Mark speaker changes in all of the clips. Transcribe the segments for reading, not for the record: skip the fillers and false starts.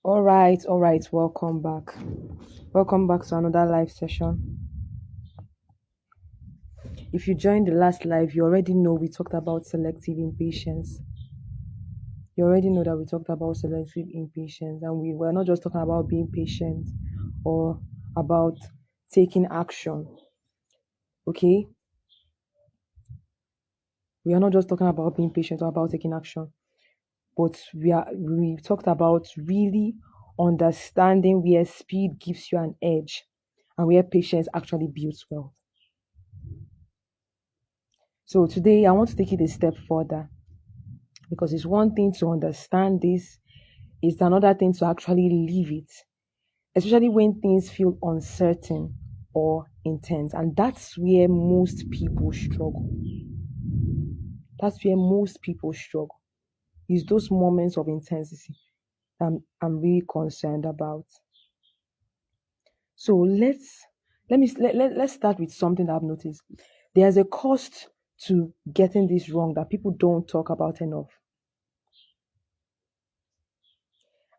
Speaker 1: All right, welcome back. Welcome back to another live session. If you joined the last live, you already know we talked about selective impatience. You already know that we talked about selective impatience, and we were not just talking about being patient or about taking action. Okay? We are not just talking about being patient or about taking action, but we talked about really understanding where speed gives you an edge and where patience actually builds wealth. So today I want to take it a step further because it's one thing to understand this, it's another thing to actually live it, especially when things feel uncertain or intense. And that's where most people struggle. That's where most people struggle. Is those moments of intensity I'm really concerned about. So let's start with something that I've noticed. There's a cost to getting this wrong that people don't talk about enough.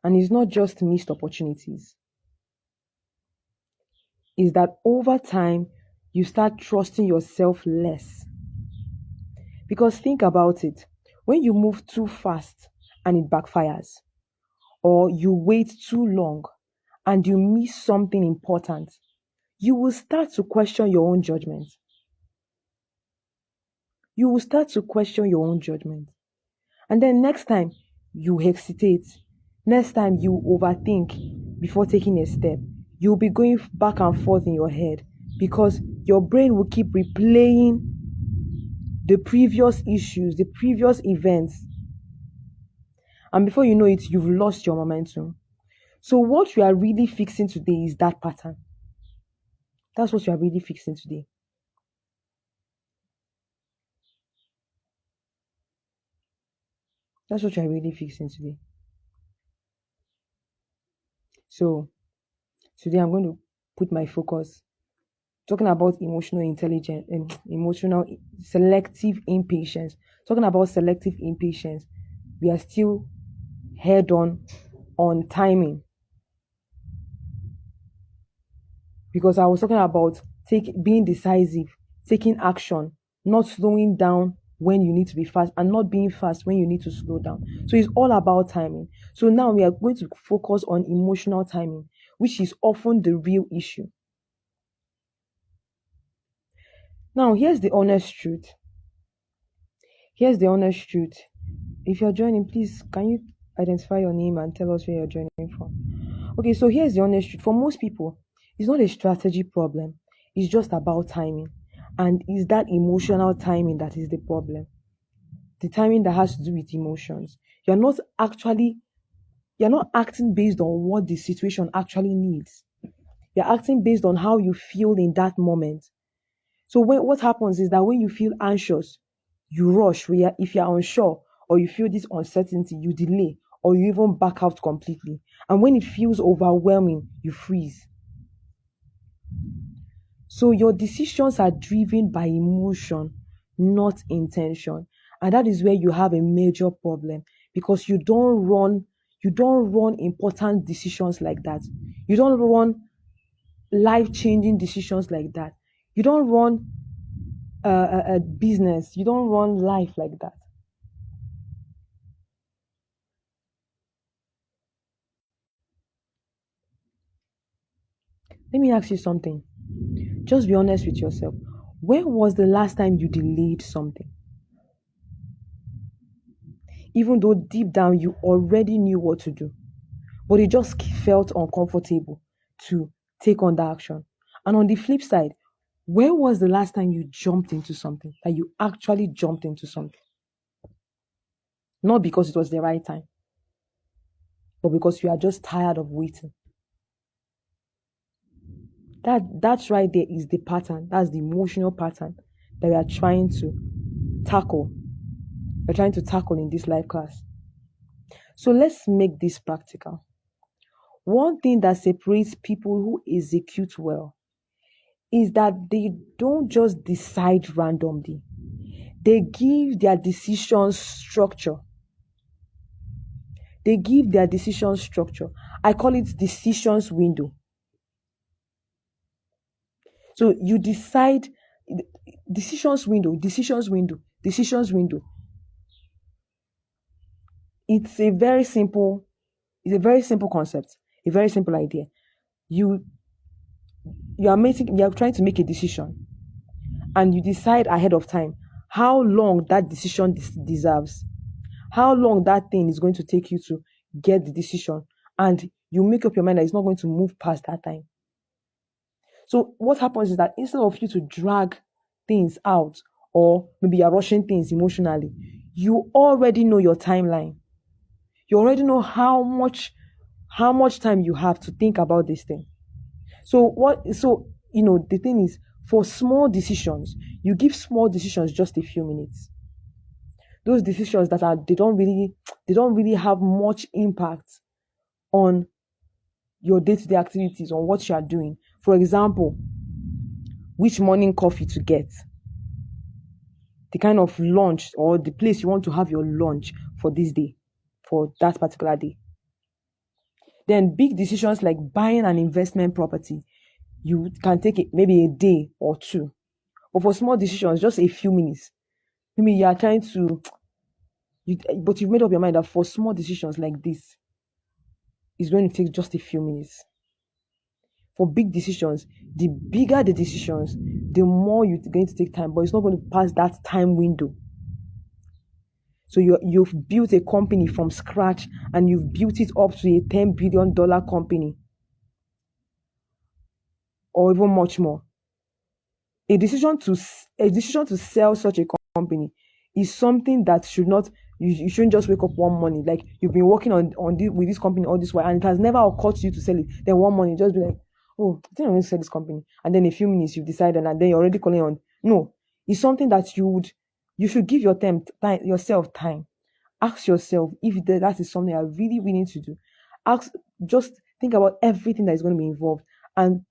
Speaker 1: And it's not just missed opportunities. Is that over time you start trusting yourself less. Because think about it. When you move too fast and it backfires, or you wait too long and you miss something important, you will start to question your own judgment. You will start to question your own judgment. And then next time you hesitate, next time you overthink before taking a step, you'll be going back and forth in your head because your brain will keep replaying the previous issues, the previous events. And before you know it, you've lost your momentum. So what you are really fixing today is that pattern. That's what you are really fixing today. That's what you are really fixing today. So today I'm going to put my focus talking about emotional intelligence and emotional selective impatience. Talking about selective impatience, we are still head on timing. Because I was talking about being decisive, taking action, not slowing down when you need to be fast, and not being fast when you need to slow down. So it's all about timing. So now we are going to focus on emotional timing, which is often the real issue. Now, here's the honest truth. Here's the honest truth. If you're joining, please, can you identify your name and tell us where you're joining from? Okay, so here's the honest truth. For most people, it's not a strategy problem. It's just about timing. And it's that emotional timing that is the problem. The timing that has to do with emotions. You're not acting based on what the situation actually needs. You're acting based on how you feel in that moment. So what happens is that when you feel anxious, you rush. If you're unsure or you feel this uncertainty, you delay or you even back out completely. And when it feels overwhelming, you freeze. So your decisions are driven by emotion, not intention. And that is where you have a major problem because you don't run important decisions like that. You don't run life-changing decisions like that. You don't run a business. You don't run life like that. Let me ask you something. Just be honest with yourself. When was the last time you delayed something? Even though deep down you already knew what to do, but it just felt uncomfortable to take on the action. And on the flip side, when was the last time you jumped into something? That you actually jumped into something? Not because it was the right time, but because you are just tired of waiting. That's right there is the pattern. That's the emotional pattern that we are trying to tackle. We're trying to tackle in this life class. So let's make this practical. One thing that separates people who execute well is that they don't just decide randomly. They give their decisions structure. They give their decision structure. I call it decisions window. So you decide decisions window, decisions window, decisions window. It's a very simple, it's a very simple concept, a very simple idea. You you are trying to make a decision, and you decide ahead of time how long that decision deserves, how long that thing is going to take you to get the decision, and you make up your mind that it's not going to move past that time. So what happens is that instead of you to drag things out, or maybe you're rushing things emotionally, you already know your timeline. You already know how much time you have to think about this thing. So the thing is, for small decisions, you give small decisions just a few minutes. Those decisions that are they don't really have much impact on your day-to-day activities, on what you are doing. For example, which morning coffee to get, the kind of lunch or the place you want to have your lunch for this day, for that particular day. Then big decisions like buying an investment property, you can take it maybe a day or two. But for small decisions, just a few minutes. Maybe you are trying to, but you've made up your mind that for small decisions like this, it's going to take just a few minutes. For big decisions, the bigger the decisions, the more you're going to take time, but it's not going to pass that time window. So you've built a company from scratch, and you've built it up to a $10 billion company, or even much more. A decision to sell such a company is something that you shouldn't just wake up one morning, like you've been working with this company all this while, and it has never occurred to you to sell it. Then one morning you just be like, oh, I think I'm going to sell this company, and then in a few minutes you've decided, and then you're already calling on. No, it's something that you should give yourself time. Ask yourself if that is something I really, really need to do. Just think about everything that is going to be involved, and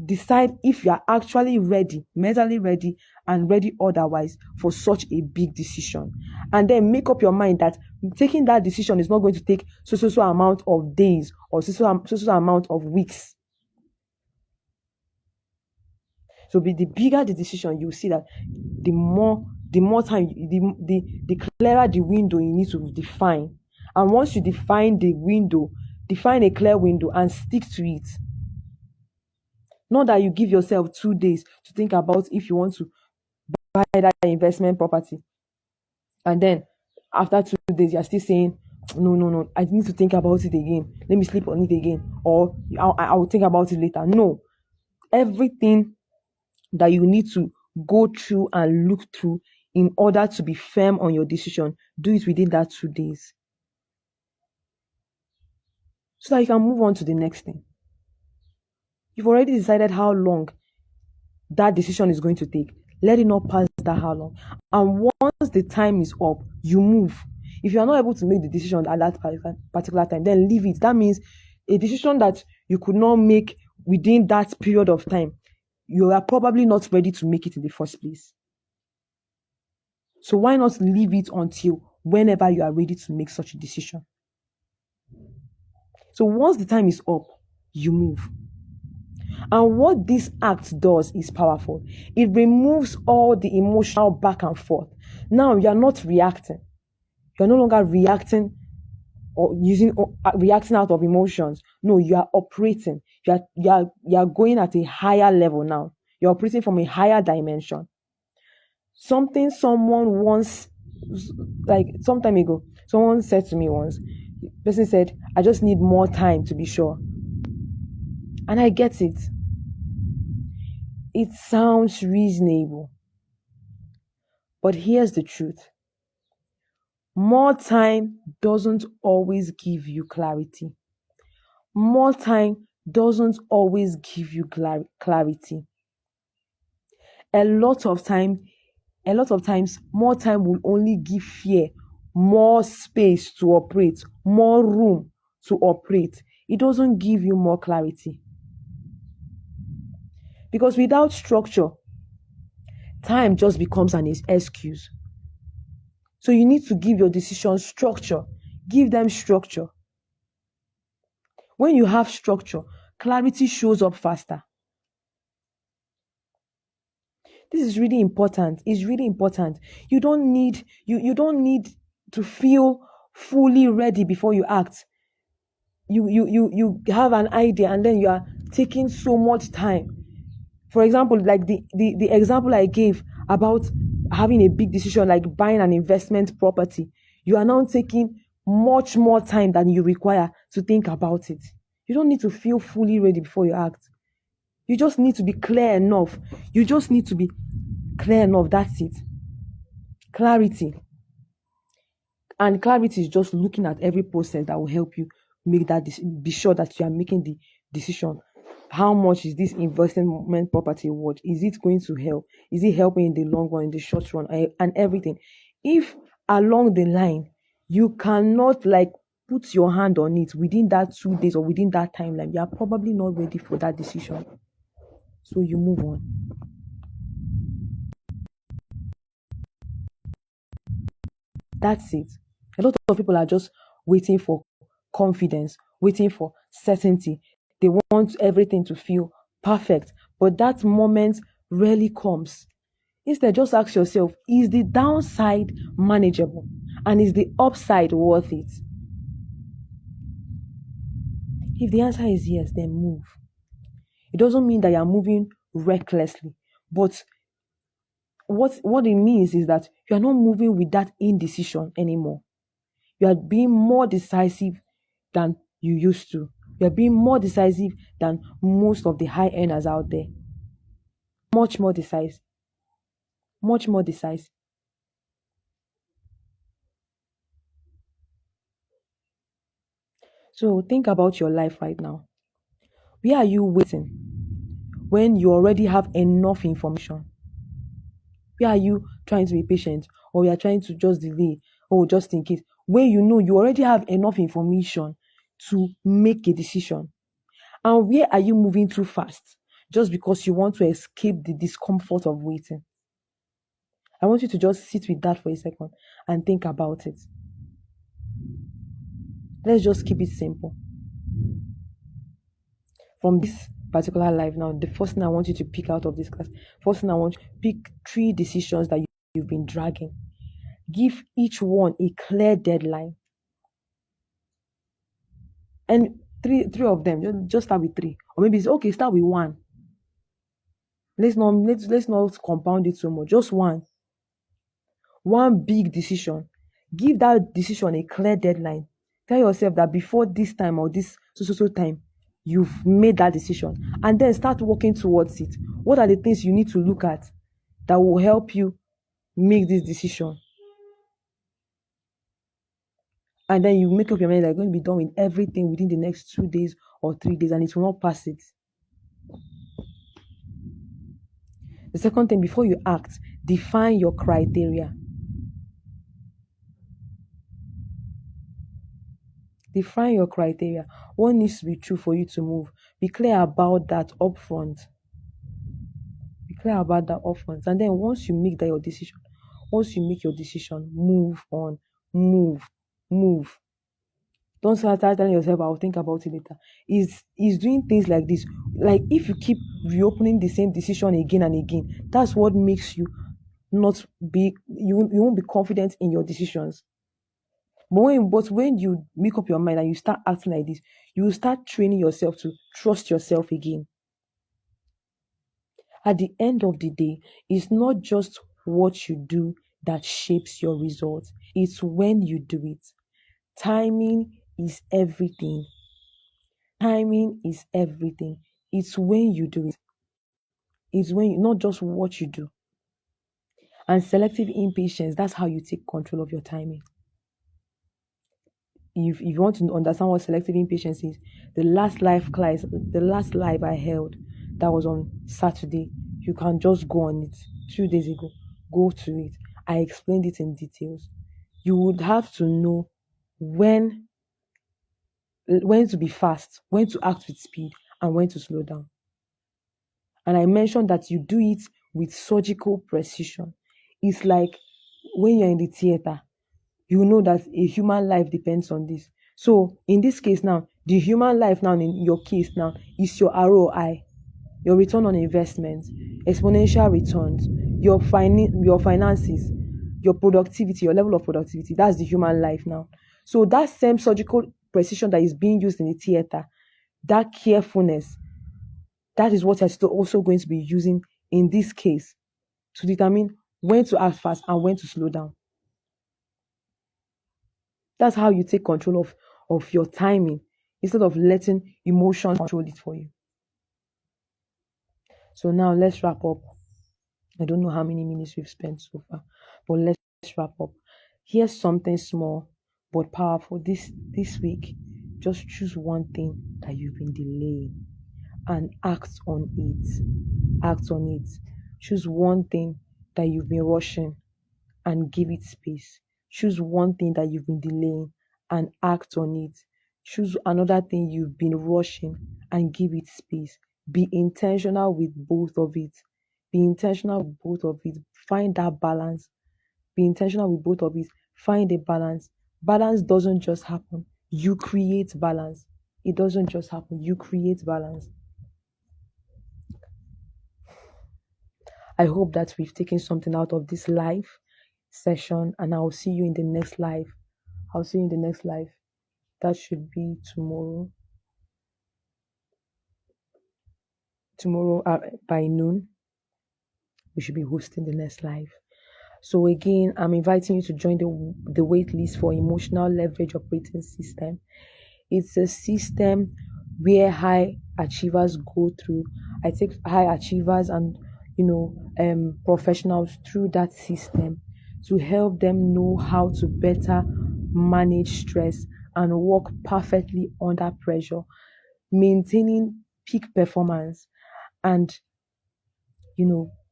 Speaker 1: decide if you are actually ready, mentally ready, and ready otherwise for such a big decision. And then make up your mind that taking that decision is not going to take so amount of days, or so amount of weeks. So the bigger the decision, you see that the more time, the clearer the window you need to define. And once you define the window, define a clear window and stick to it. Not that you give yourself 2 days to think about if you want to buy that investment property, and then after 2 days you're still saying, no, I need to think about it again. Let me sleep on it again, or I will think about it later. No, everything that you need to go through and look through in order to be firm on your decision, do it within that 2 days, so that you can move on to the next thing. You've already decided how long that decision is going to take. Let it not pass that how long. And once the time is up, you move. If you are not able to make the decision at that particular time, then leave it. That means a decision that you could not make within that period of time, you are probably not ready to make it in the first place. So why not leave it until whenever you are ready to make such a decision? So once the time is up, you move. And what this act does is powerful. It removes all the emotional back and forth. Now you're not reacting. You're no longer reacting or reacting out of emotions. No, you are operating. You are going at a higher level now. You're operating from a higher dimension. Something someone once, like some time ago, someone said to me once, the person said, I just need more time to be sure. And I get it. It sounds reasonable. But here's the truth. More time doesn't always give you clarity. More time doesn't always give you clarity. A lot of times, more time will only give fear more space to operate, more room to operate. It doesn't give you more clarity. Because without structure, time just becomes an excuse. So you need to give your decisions structure. Give them structure. When you have structure, clarity shows up faster. This is really important. It's really important. You don't need to feel fully ready before you act. You have an idea and then you are taking so much time. For example, like the example I gave about having a big decision like buying an investment property, you are now taking much more time than you require to think about it. You don't need to feel fully ready before you act. You just need to be clear enough. You just need to be clear enough. That's it. Clarity. And clarity is just looking at every process that will help you make that be sure that you are making the decision. How much is this investment property worth? Is it going to help? Is it helping in the long run, in the short run, and everything? If along the line you cannot like put your hand on it within that 2 days or within that timeline, you are probably not ready for that decision. So you move on. That's it. A lot of people are just waiting for confidence, waiting for certainty. They want everything to feel perfect, but that moment rarely comes. Instead, just ask yourself, is the downside manageable? And is the upside worth it? If the answer is yes, then move. It doesn't mean that you're moving recklessly, but what it means is that you're not moving with that indecision anymore. You are being more decisive than you used to. You are being more decisive than most of the high earners out there. Much more decisive. Much more decisive. So think about your life right now. Where are you waiting when you already have enough information? Where are you trying to be patient or you are trying to just delay or just in case? Where you know you already have enough information to make a decision. And where are you moving too fast just because you want to escape the discomfort of waiting? I want you to just sit with that for a second and think about it. Let's just keep it simple. From this particular life now, the first thing I want you to pick out of this class, first thing I want you to pick 3 decisions that you've been dragging. Give each one a clear deadline. And three of them, just start with 3. Or maybe it's okay, start with 1. Let's not compound it so much. Just one big decision. Give that decision a clear deadline. Tell yourself that before this time or this so time, you've made that decision. And then start working towards it. What are the things you need to look at that will help you make this decision? And then you make up your mind that you're going to be done with everything within the next 2 days or 3 days, and it will not pass it. The second thing, before you act, define your criteria. Define your criteria. What needs to be true for you to move? Be clear about that upfront. Be clear about that upfront. And then once you make your decision, move on. Move. Don't start telling yourself, I'll think about it later. Is doing things like this. Like if you keep reopening the same decision again and again, that's what makes you not be you won't be confident in your decisions. But when you make up your mind and you start acting like this, you will start training yourself to trust yourself again. At the end of the day, it's not just what you do that shapes your results, it's when you do it. Timing is everything. Timing is everything. It's when you do it. It's when you, not just what you do. And selective impatience, that's how you take control of your timing. If you want to understand what selective impatience is, the last live I held, that was on Saturday. You can just go on it 2 days ago. Go to it. I explained it in details. You would have to know when to be fast, when to act with speed, and when to slow down. And I mentioned that you do it with surgical precision. It's like when you're in the theater, you know that a human life depends on this. So in this case now, The human life now in your case now is your ROI, your return on investment, exponential returns, your finances, your productivity, your level of productivity. That's the human life now. So that same surgical precision that is being used in the theater, that carefulness, that is what you're still also going to be using in this case to determine when to act fast and when to slow down. That's how you take control of your timing instead of letting emotion control it for you. So now let's wrap up. I don't know how many minutes we've spent so far, but let's wrap up. Here's something small but powerful. This week, just choose one thing that you've been delaying and act on it. Act on it. Choose one thing that you've been rushing and give it space. Choose one thing that you've been delaying and act on it. Choose another thing you've been rushing and give it space. Be intentional with both of it. Be intentional with both of it. Find that balance. Be intentional with both of it. Find a balance. Balance doesn't just happen. You create balance. It doesn't just happen. You create balance. I hope that we've taken something out of this live session, and I'll see you in the next live. I'll see you in the next live. That should be tomorrow. Tomorrow by noon, we should be hosting the next live. So again, I'm inviting you to join the wait list for Emotional Leverage Operating System. It's a system where high achievers go through. I take high achievers and professionals through that system to help them know how to better manage stress and work perfectly under pressure, maintaining peak performance and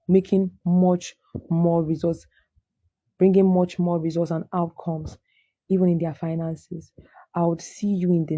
Speaker 1: making much more results, bringing much more results and outcomes even in their finances. I would see you in the